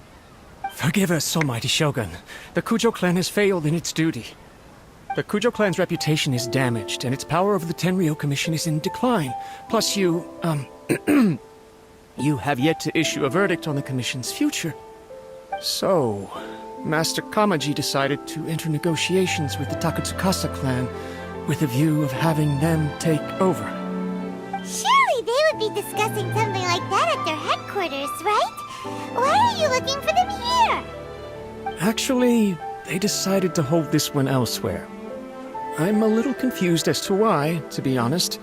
Forgive us, Almighty Shogun. The Kujo clan has failed in its duty. The Kujo clan's reputation is damaged, and its power over the Tenryou Commission is in decline. Plus you have yet to issue a verdict on the Commission's future. So, Master Kamaji decided to enter negotiations with the Takatsukasa clan with a view of having them take over. Surely they would be discussing something like that at their headquarters, right? Why are you looking for them here? Actually, they decided to hold this one elsewhere. I'm a little confused as to why, to be honest,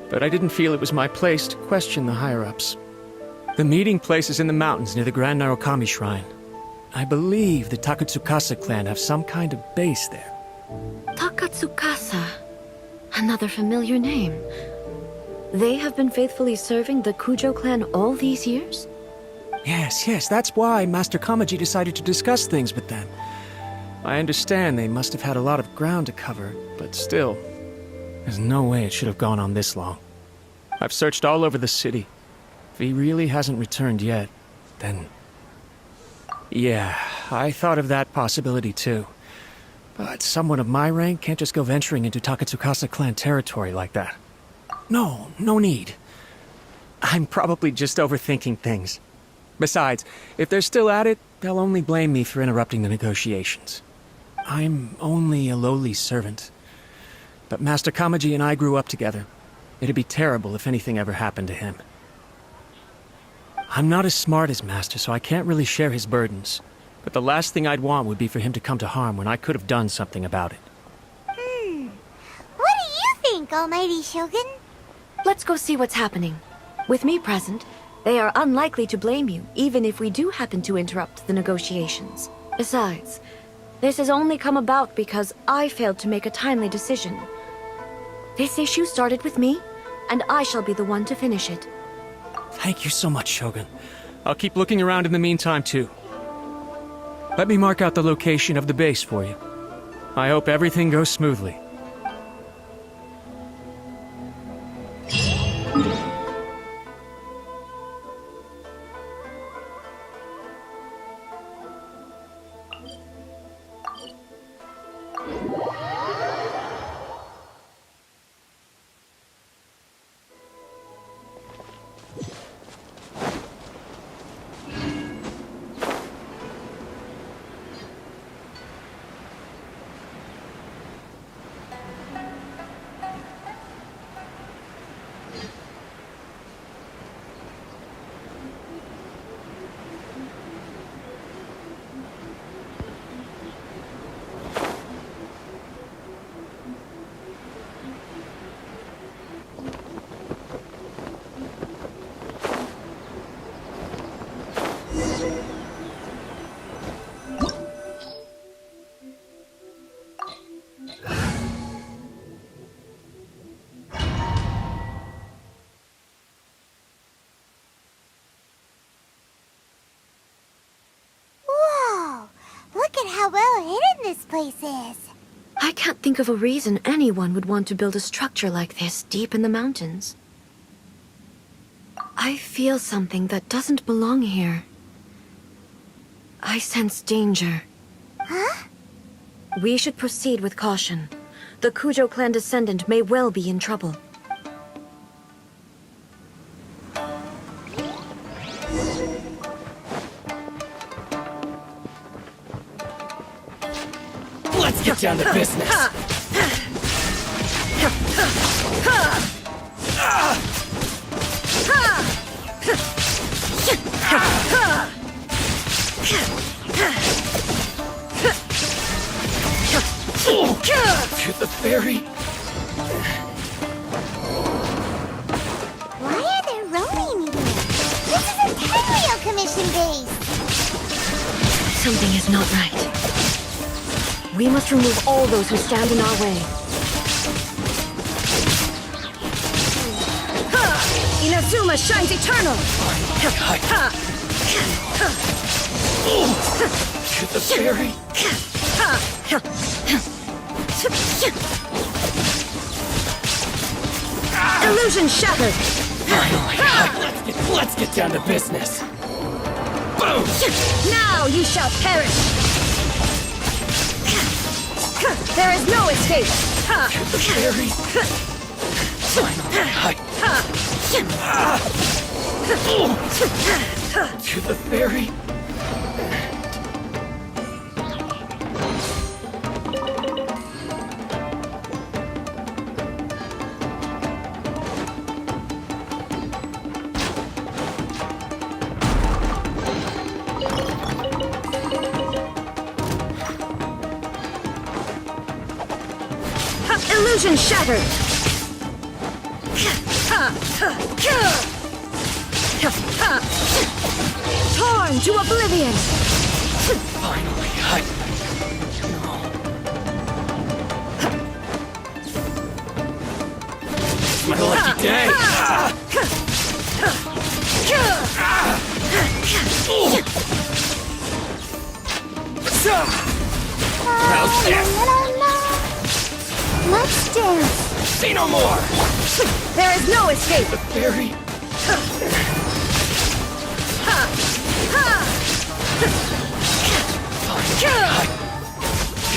but I didn't feel it was my place to question the higher-ups. The meeting place is in the mountains near the Grand Narukami Shrine. I believe the Takatsukasa clan have some kind of base there. Takatsukasa. Another familiar name. They have been faithfully serving the Kujo clan all these years? Yes, that's why Master Kamaji decided to discuss things with them. I understand they must have had a lot of ground to cover, but still, there's no way it should have gone on this long. I've searched all over the city. If he really hasn't returned yet, then... Yeah, I thought of that possibility too. But someone of my rank can't just go venturing into Takatsukasa clan territory like that. No need. I'm probably just overthinking things. Besides, if they're still at it, they'll only blame me for interrupting the negotiations. I'm only a lowly servant. But Master Kamaji and I grew up together. It'd be terrible if anything ever happened to him. I'm not as smart as Master, so I can't really share his burdens. But the last thing I'd want would be for him to come to harm when I could have done something about it. What do you think, Almighty Shogun? Let's go see what's happening. With me present, they are unlikely to blame you, even if we do happen to interrupt the negotiations. Besides, this has only come about because I failed to make a timely decision. This issue started with me, and I shall be the one to finish it. Thank you so much, Shogun. I'll keep looking around in the meantime, too. Let me mark out the location of the base for you. I hope everything goes smoothly. How well hidden this place is. I can't think of a reason anyone would want to build a structure like this deep in the mountains. I feel something that doesn't belong here. I sense danger. Huh? We should proceed with caution. The Kujo clan descendant may well be in trouble. Let's get down to business. To the ferry. Why are there rowing here? This is a Tenryou commission base. Something is not right. We must remove all those who stand in our way. Inazuma shines eternal! To the ferry. Illusion shattered! Finally! Let's get down to business. Boom! Now you shall perish! There is no escape! To the ferry. Finally! To the ferry. Illusion shattered! Torn to oblivion! Finally, It's my lucky day! How's this? Let's dance. Say no more! There is no escape! The fairy...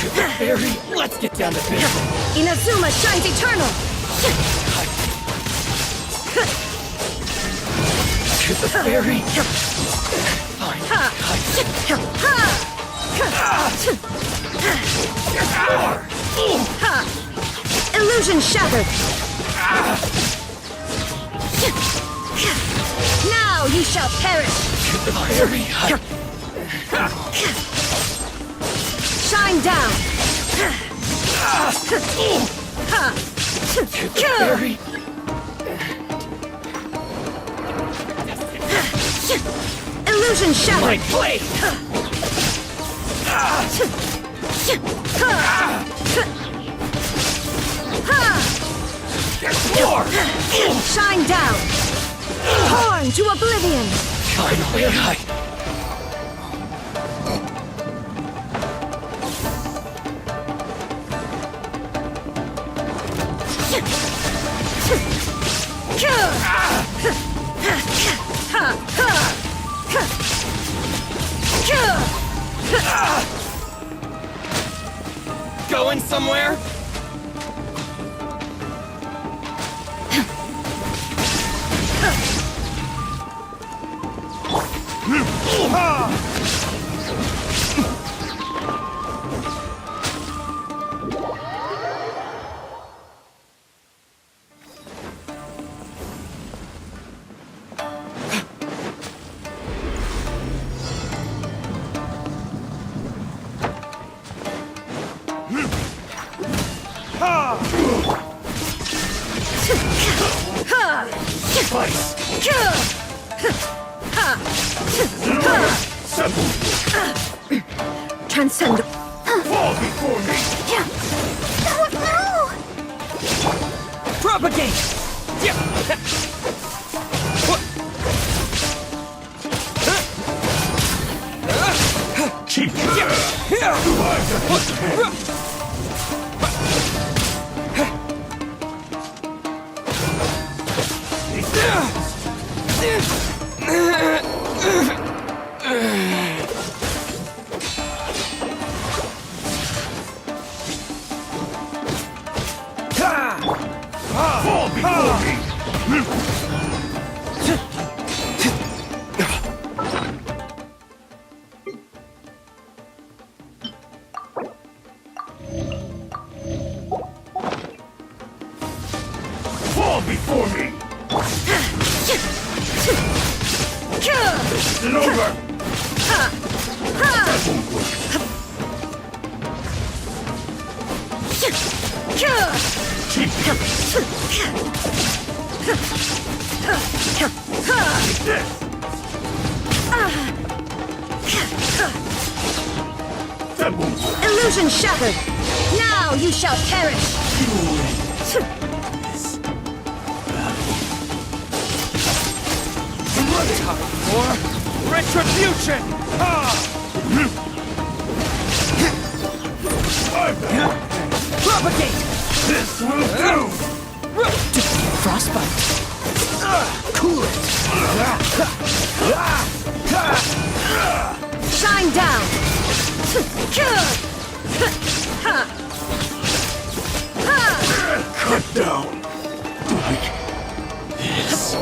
The fairy... Let's get down to business! Inazuma shines eternal! The fairy... Illusion shattered! Now you shall perish! The fairy... Shine down! The fairy... Illusion shattered! My blade! There's more! Shine down! Torn to oblivion! Finally, Going somewhere? Transcend. Fall before me! Oh no! Propagate! Keep Fall before me! Fall before me! This isn't over! That won't work. Keep this! That won't work. Illusion shattered! Now you shall perish! Time for retribution! Propagate! This will do! Frostbite! Cool it! Shine down! Cut down! Like this.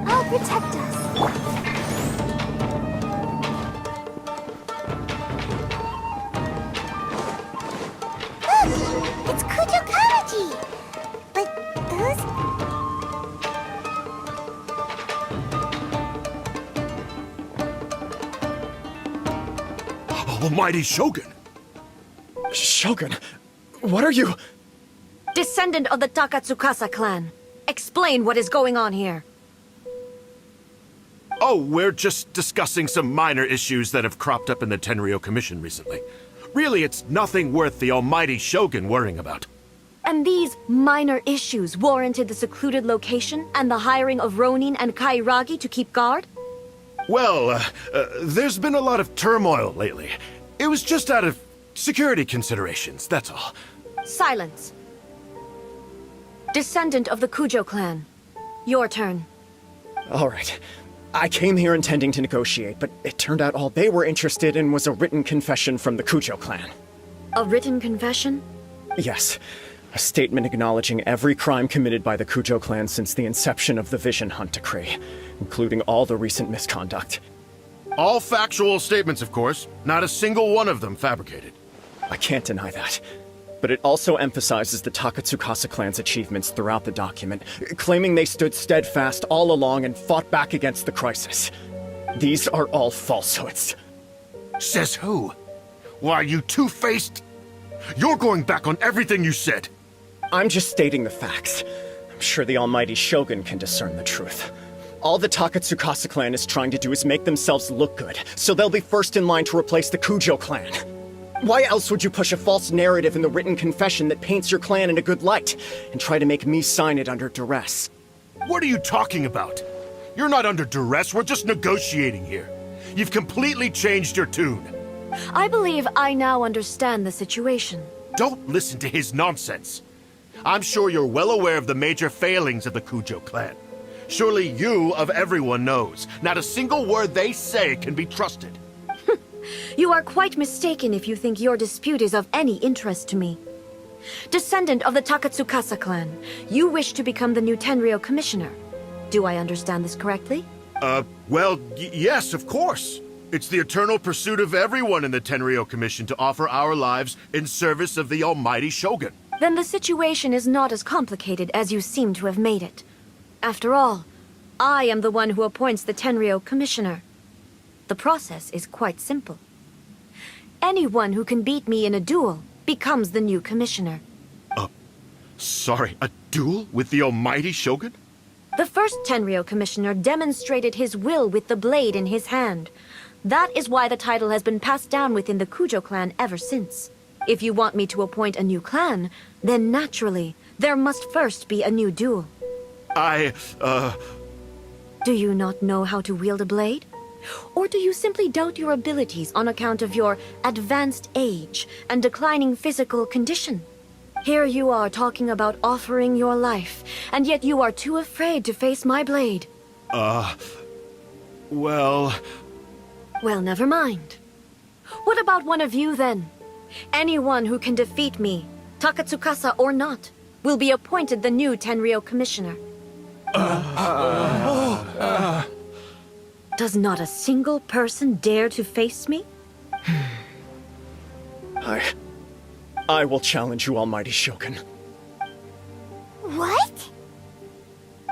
I'll protect us. Look! It's Almighty Shogun! Shogun, what are you... Descendant of the Takatsukasa clan. Explain what is going on here. Oh, we're just discussing some minor issues that have cropped up in the Tenryo Commission recently. Really, it's nothing worth the Almighty Shogun worrying about. And these minor issues warranted the secluded location and the hiring of Ronin and Kairagi to keep guard? Well, there's been a lot of turmoil lately. It was just out of security considerations, that's all. Silence. Descendant of the Kujo clan. Your turn. All right. I came here intending to negotiate, but it turned out all they were interested in was a written confession from the Kujo clan. A written confession? Yes. A statement acknowledging every crime committed by the Kujo clan since the inception of the Vision Hunt Decree, including all the recent misconduct. All factual statements, of course. Not a single one of them fabricated. I can't deny that. But it also emphasizes the Takatsukasa clan's achievements throughout the document, claiming they stood steadfast all along and fought back against the crisis. These are all falsehoods. Says who? Why, you two-faced... You're going back on everything you said. I'm just stating the facts. I'm sure the Almighty Shogun can discern the truth. All the Takatsukasa clan is trying to do is make themselves look good, so they'll be first in line to replace the Kujo clan. Why else would you push a false narrative in the written confession that paints your clan in a good light, and try to make me sign it under duress? What are you talking about? You're not under duress, we're just negotiating here. You've completely changed your tune. I believe I now understand the situation. Don't listen to his nonsense. I'm sure you're well aware of the major failings of the Kujo clan. Surely you, of everyone, knows. Not a single word they say can be trusted. You are quite mistaken if you think your dispute is of any interest to me. Descendant of the Takatsukasa clan, you wish to become the new Tenryo commissioner. Do I understand this correctly? Well, yes, of course. It's the eternal pursuit of everyone in the Tenryo Commission to offer our lives in service of the Almighty Shogun. Then the situation is not as complicated as you seem to have made it. After all, I am the one who appoints the Tenryo commissioner. The process is quite simple. Anyone who can beat me in a duel becomes the new commissioner. Sorry, a duel with the Almighty Shogun? The first Tenryo commissioner demonstrated his will with the blade in his hand. That is why the title has been passed down within the Kujo clan ever since. If you want me to appoint a new clan, then naturally, there must first be a new duel. Do you not know how to wield a blade? Or do you simply doubt your abilities on account of your advanced age and declining physical condition? Here you are talking about offering your life, and yet you are too afraid to face my blade. Well, never mind. What about one of you, then? Anyone who can defeat me, Takatsukasa or not, will be appointed the new Tenryo commissioner. Does not a single person dare to face me? I will challenge you, Almighty Shogun. What?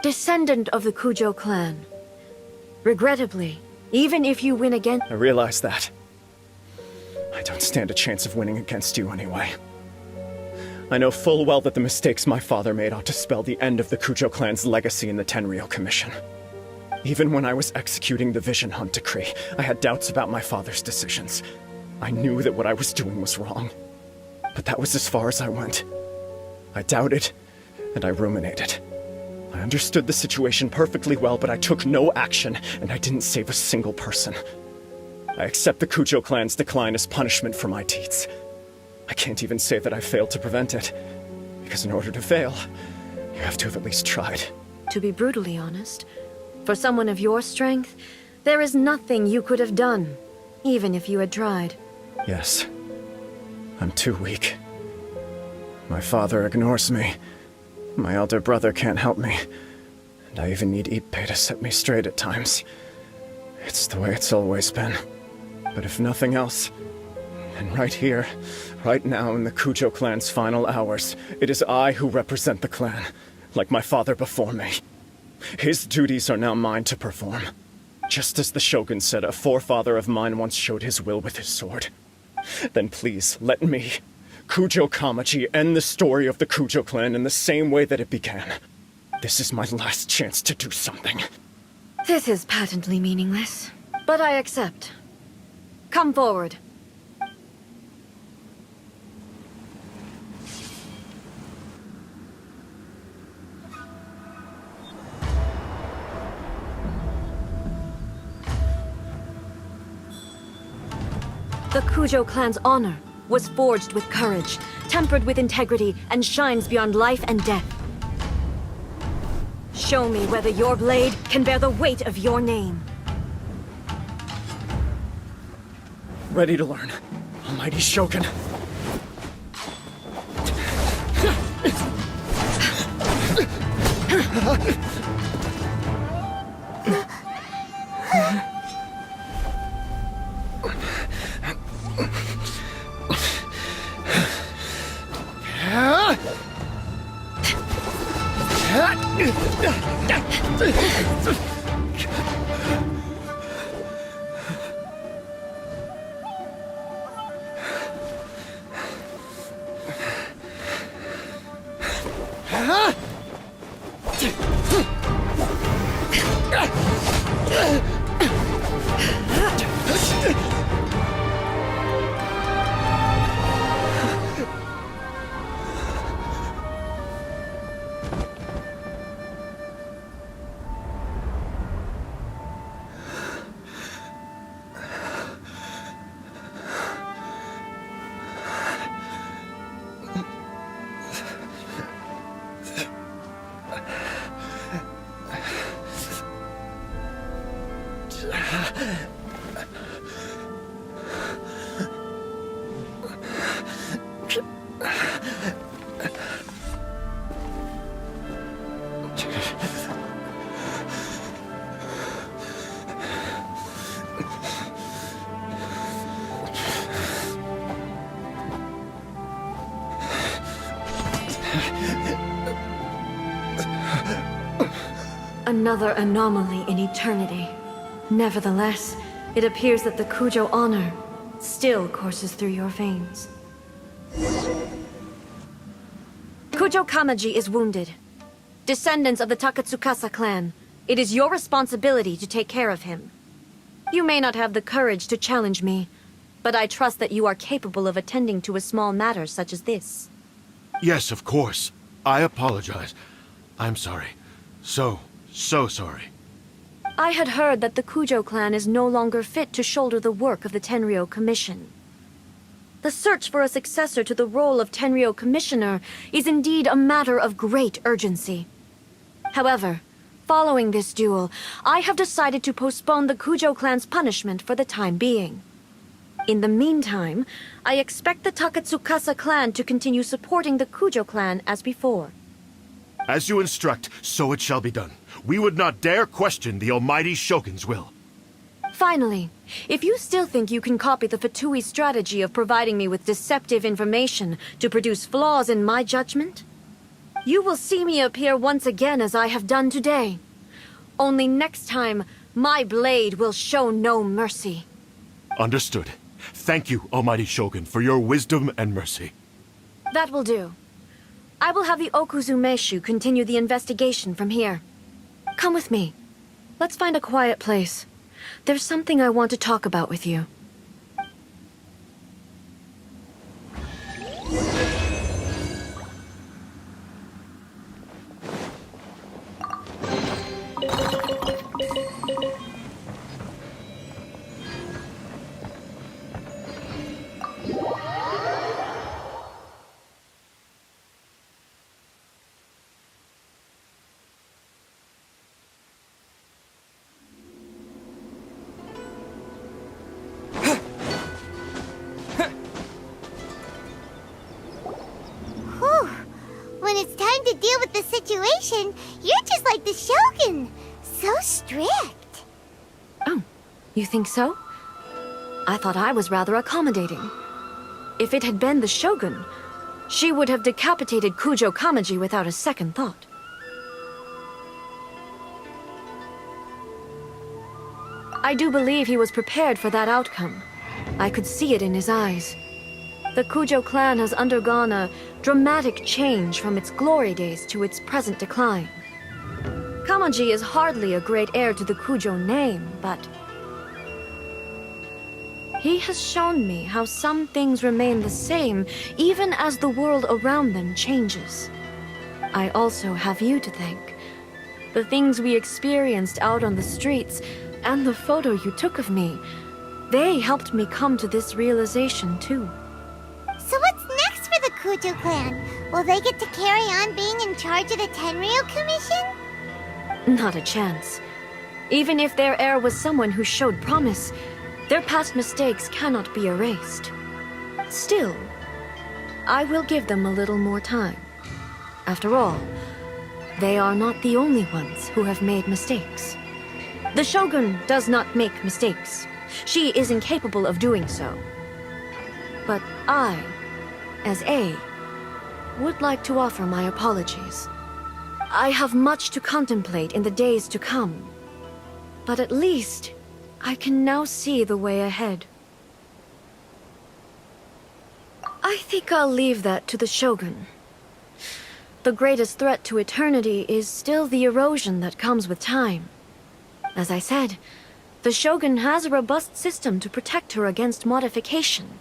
Descendant of the Kujo clan. Regrettably, even if you win again... I realize that. I don't stand a chance of winning against you anyway. I know full well that the mistakes my father made ought to spell the end of the Kujo clan's legacy in the Tenryo Commission. Even when I was executing the Vision Hunt Decree, I had doubts about my father's decisions. I knew that what I was doing was wrong. But that was as far as I went. I doubted, and I ruminated. I understood the situation perfectly well, but I took no action, and I didn't save a single person. I accept the Kujo clan's decline as punishment for my deeds. I can't even say that I failed to prevent it, because in order to fail, you have to have at least tried. To be brutally honest, for someone of your strength, there is nothing you could have done, even if you had tried. Yes. I'm too weak. My father ignores me. My elder brother can't help me. And I even need Ippei to set me straight at times. It's the way it's always been. But if nothing else, then right here, right now in the Kujo clan's final hours, it is I who represent the clan, like my father before me. His duties are now mine to perform. Just as the Shogun said a forefather of mine once showed his will with his sword. Then please, let me, Kujo Kamachi, end the story of the Kujo clan in the same way that it began. This is my last chance to do something. This is patently meaningless, but I accept. Come forward. The Kujo clan's honor was forged with courage, tempered with integrity, and shines beyond life and death. Show me whether your blade can bear the weight of your name. Ready to learn, Almighty Shogun. Another anomaly in eternity. Nevertheless, it appears that the Kujo honor still courses through your veins. Kujo Kamaji is wounded. Descendants of the Takatsukasa clan, it is your responsibility to take care of him. You may not have the courage to challenge me, but I trust that you are capable of attending to a small matter such as this. Yes, of course. I apologize. I'm sorry. So sorry. I had heard that the Kujo clan is no longer fit to shoulder the work of the Tenryou Commission. The search for a successor to the role of Tenryou Commissioner is indeed a matter of great urgency. However, following this duel, I have decided to postpone the Kujo clan's punishment for the time being. In the meantime, I expect the Takatsukasa clan to continue supporting the Kujo clan as before. As you instruct, so it shall be done. We would not dare question the Almighty Shogun's will. Finally, if you still think you can copy the Fatui strategy of providing me with deceptive information to produce flaws in my judgment, you will see me appear once again as I have done today. Only next time, my blade will show no mercy. Understood. Thank you, Almighty Shogun, for your wisdom and mercy. That will do. I will have the Okuzumeshu continue the investigation from here. Come with me. Let's find a quiet place. There's something I want to talk about with you. When it's time to deal with the situation, you're just like the Shogun. So strict. Oh, you think so? I thought I was rather accommodating. If it had been the Shogun, she would have decapitated Kujo Kamaji without a second thought. I do believe he was prepared for that outcome. I could see it in his eyes. The Kujo clan has undergone a dramatic change from its glory days to its present decline. Kamaji is hardly a great heir to the Kujo name, but he has shown me how some things remain the same even as the world around them changes. I also have you to thank. The things we experienced out on the streets and the photo you took of me, they helped me come to this realization too. So what's next for the Kujo clan? Will they get to carry on being in charge of the Tenryo Commission? Not a chance. Even if their heir was someone who showed promise, their past mistakes cannot be erased. Still, I will give them a little more time. After all, they are not the only ones who have made mistakes. The Shogun does not make mistakes. She is incapable of doing so. But I, as A, would like to offer my apologies. I have much to contemplate in the days to come, but at least I can now see the way ahead. I think I'll leave that to the Shogun. The greatest threat to eternity is still the erosion that comes with time. As I said, the Shogun has a robust system to protect her against modification.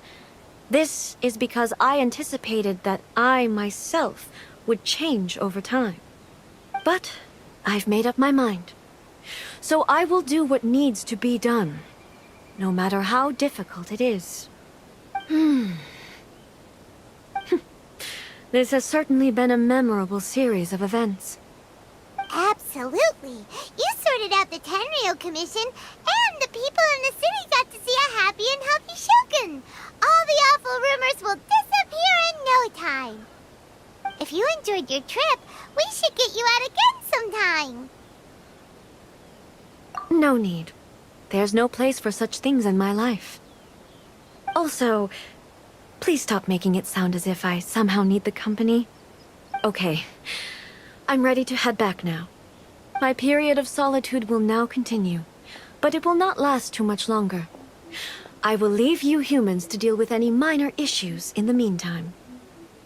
This is because I anticipated that I myself would change over time. But I've made up my mind. So I will do what needs to be done, no matter how difficult it is. This has certainly been a memorable series of events. Absolutely. You sorted out the Tenryo Commission, and the people in the city got to see a happy and healthy Shogun. All the awful rumors will disappear in no time. If you enjoyed your trip, we should get you out again sometime. No need. There's no place for such things in my life. Also, please stop making it sound as if I somehow need the company. Okay, I'm ready to head back now. My period of solitude will now continue, but it will not last too much longer. I will leave you humans to deal with any minor issues in the meantime.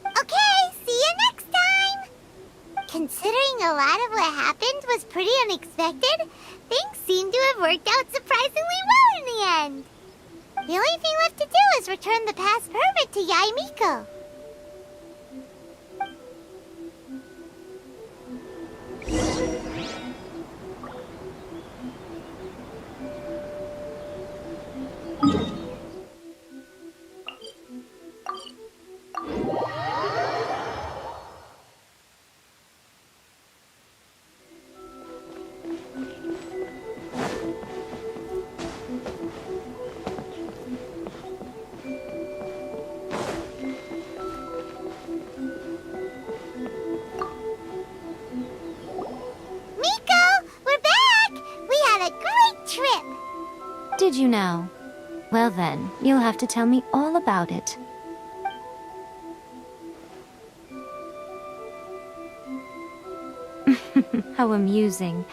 Okay, see you next time! Considering a lot of what happened was pretty unexpected, things seem to have worked out surprisingly well in the end. The only thing left to do is return the pass permit to Yaimiko. Did you now? Well then, you'll have to tell me all about it. How amusing.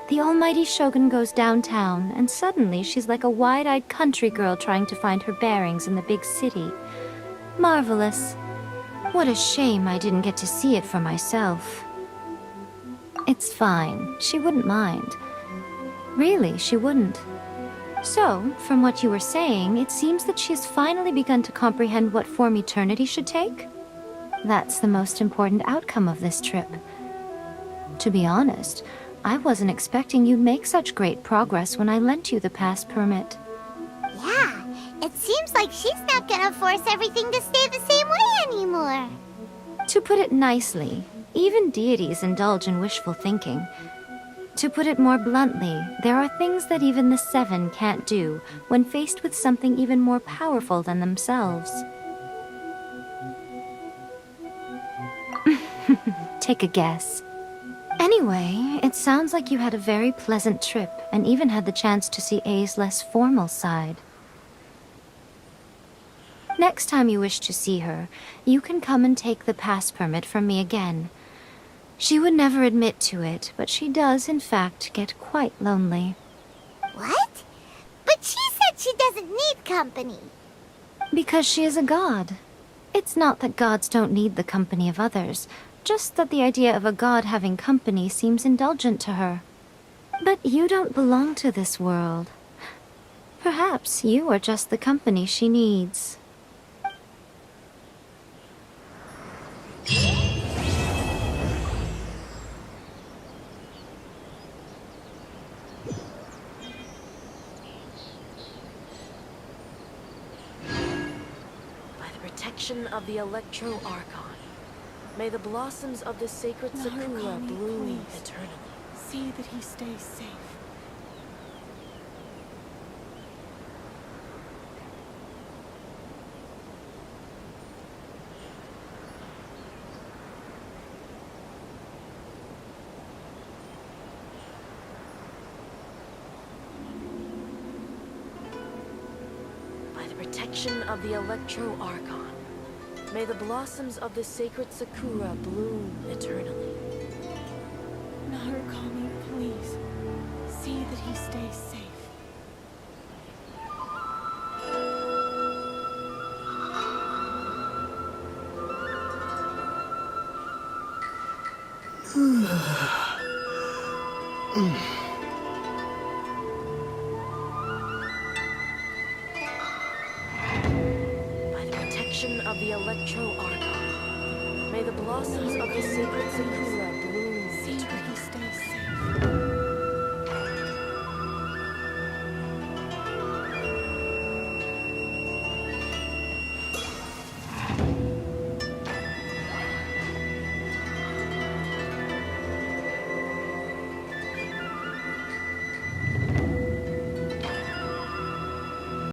The almighty Shogun goes downtown, and suddenly she's like a wide-eyed country girl trying to find her bearings in the big city. Marvelous. What a shame I didn't get to see it for myself. It's fine. She wouldn't mind. Really, she wouldn't. So, from what you were saying, it seems that she has finally begun to comprehend what form eternity should take? That's the most important outcome of this trip. To be honest, I wasn't expecting you'd make such great progress when I lent you the pass permit. Yeah, it seems like she's not gonna force everything to stay the same way anymore. To put it nicely, even deities indulge in wishful thinking. To put it more bluntly, there are things that even the Seven can't do when faced with something even more powerful than themselves. Take a guess. Anyway, it sounds like you had a very pleasant trip and even had the chance to see A's less formal side. Next time you wish to see her, you can come and take the pass permit from me again. She would never admit to it, but she does, in fact, get quite lonely. What? But she said she doesn't need company. Because she is a god. It's not that gods don't need the company of others, just that the idea of a god having company seems indulgent to her. But you don't belong to this world. Perhaps you are just the company she needs. Protection of the Electro Archon. May the blossoms of the sacred Sakura bloom eternally. See that he stays safe. Protection of the Electro Archon. May the blossoms of the sacred Sakura bloom eternally. Narukami, please. See that he stays safe. Of the Electro Archon. May the blossoms of the sacred Sakura bloom eternally.